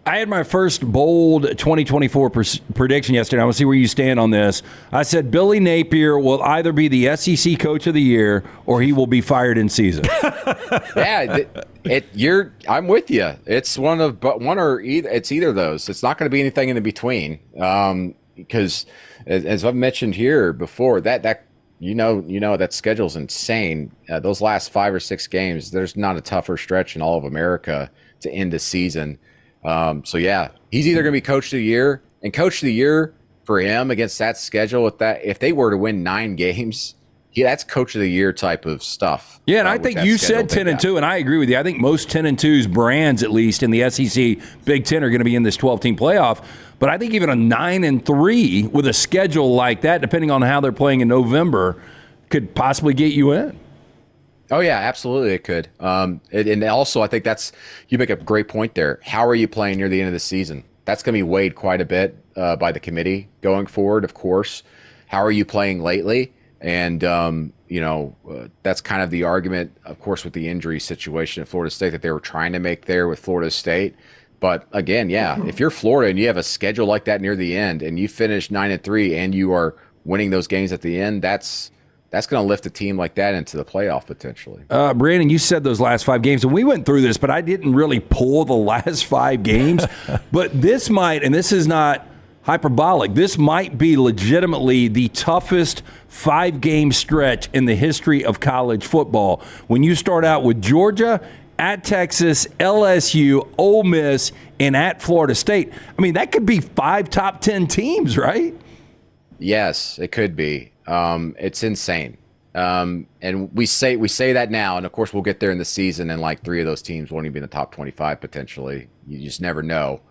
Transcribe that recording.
I had my first bold 2024 prediction yesterday. I want to see where you stand on this. I said Billy Napier will either be the SEC Coach of the Year or he will be fired in season. Yeah, I'm with you. It's one or either. It's either of those. It's not going to be anything in the between. Because as I've mentioned here before, that that schedule's insane. Those last 5 or 6 games, there's not a tougher stretch in all of America to end the season. So yeah, he's either going to be Coach of the Year, and Coach of the Year for him against that schedule with that, if they were to win 9 games, that's Coach of the Year type of stuff. Yeah, and I think you said 10-2, and I agree with you. I think most 10-2's brands, at least in the SEC Big Ten, are going to be in this 12-team playoff. But I think even a 9-3 with a schedule like that, depending on how they're playing in November, could possibly get you in. Oh yeah, absolutely it could. And also I think you make a great point there. How are you playing near the end of the season? That's going to be weighed quite a bit by the committee going forward, of course. How are you playing lately? And that's kind of the argument, of course, with the injury situation at Florida State that they were trying to make there with Florida State. But again, yeah, if you're Florida and you have a schedule like that near the end and you finish 9-3 and you are winning those games at the end, that's going to lift a team like that into the playoff potentially. Brandon, you said those last 5 games, and we went through this, but I didn't really pull the last 5 games. But this might, and this is not hyperbolic, this might be legitimately the toughest 5-game stretch in the history of college football. When you start out with Georgia, at Texas, LSU, Ole Miss, and at Florida State, I mean, that could be 5 top 10 teams, right? Yes, it could be. It's insane. And we say that now, and of course we'll get there in the season, and like 3 of those teams won't even be in the top 25 potentially. You just never know.